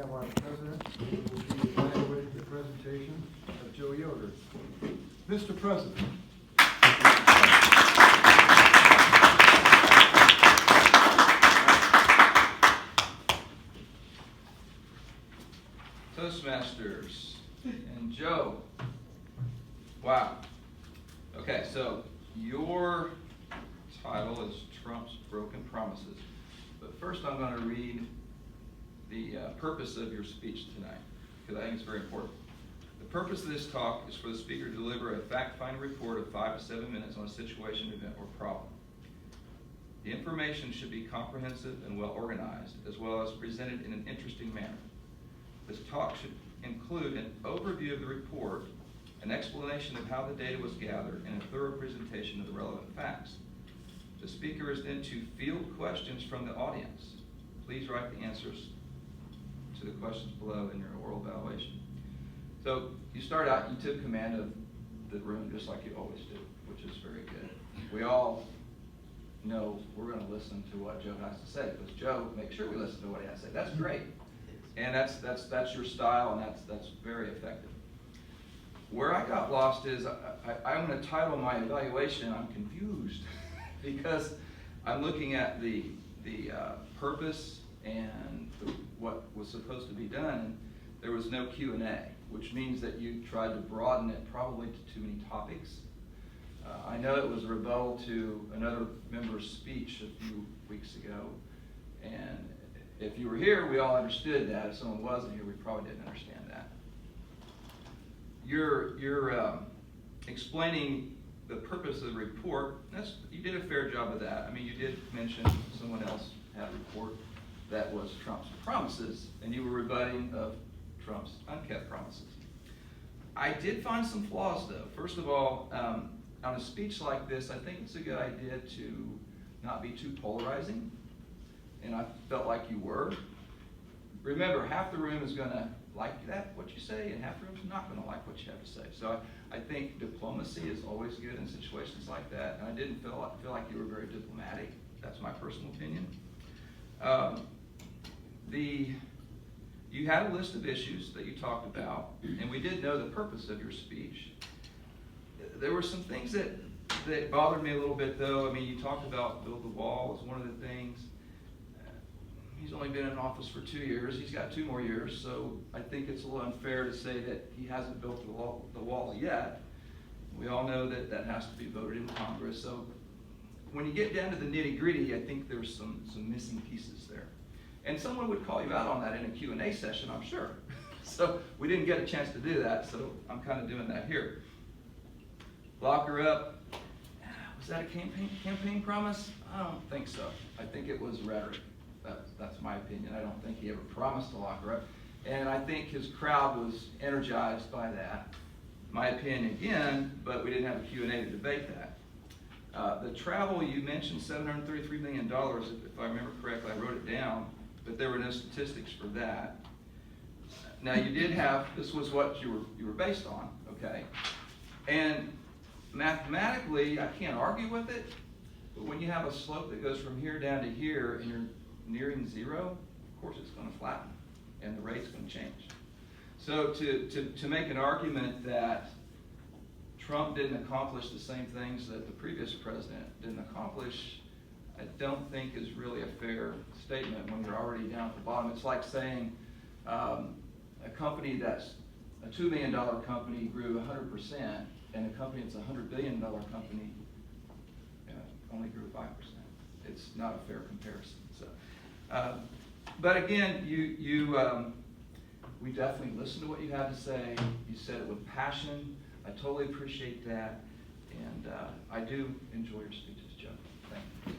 have our president, who will be evaluating the presentation of Joe Yoder. Mr. President. Toastmasters and Joe. Wow. Okay, so your title is Trump's Broken Promises. But first I'm going to read the purpose of your speech tonight, because I think it's very important. The purpose of this talk is for the speaker to deliver a fact-finding report of 5 to 7 minutes on a situation, event, or problem. The information should be comprehensive and well organized, as well as presented in an interesting manner. This talk should include an overview of the report, an explanation of how the data was gathered, and a thorough presentation of the relevant facts. The speaker is then to field questions from the audience. Please write the answers to the questions below in your oral evaluation. So you start out, you took command of the room just like you always do, which is very good. We all know we're going to listen to what Joe has to say, because Joe makes sure we listen to what he has to say. That's great. And that's your style, and that's very effective. Where I got lost is I'm going to title my evaluation, I'm confused, because I'm looking at the purpose and what was supposed to be done, and there was no Q&A, which means that you tried to broaden it probably to too many topics. I know it was a rebuttal to another member's speech a few weeks ago, and if you were here, we all understood that. If someone wasn't here, we probably didn't understand that. You're explaining the purpose of the report. You did a fair job of that. I mean, you did mention someone else had a report that was Trump's promises, and you were rebutting of Trump's unkept promises. I did find some flaws, though. First of all, on a speech like this, I think it's a good idea to not be too polarizing. And I felt like you were. Remember, half the room is going to like what you say, and half the room is not going to like what you have to say. So I think diplomacy is always good in situations like that. And I didn't feel like you were very diplomatic. That's my personal opinion. You had a list of issues that you talked about, and we did know the purpose of your speech. There were some things that bothered me a little bit, though. I mean, you talked about build the wall as one of the things. He's only been in office for 2 years. He's got 2 more years, so I think it's a little unfair to say that he hasn't built the wall yet. We all know that that has to be voted in Congress. So when you get down to the nitty-gritty, I think there's some missing pieces there. And someone would call you out on that in a Q&A session, I'm sure. So we didn't get a chance to do that, so I'm kind of doing that here. Lock her up. Was that a campaign promise? I don't think so. I think it was rhetoric. That's my opinion. I don't think he ever promised to lock her up. And I think his crowd was energized by that. My opinion again, but we didn't have a Q&A to debate that. The travel, you mentioned $733 million, if I remember correctly. I wrote it down, but there were no statistics for that. Now you did have, this was what you were based on, okay? And mathematically, I can't argue with it, but when you have a slope that goes from here down to here and you're nearing zero, of course it's going to flatten and the rate's going to change. So to make an argument that Trump didn't accomplish the same things that the previous president didn't accomplish, I don't think is really a fair statement when you're already down at the bottom. It's like saying a company that's a $2 million company grew 100%, and a company that's a $100 billion company only grew 5%. It's not a fair comparison. So, but again, we definitely listened to what you had to say. You said it with passion. I totally appreciate that, and I do enjoy your speeches, Joe. Thank you.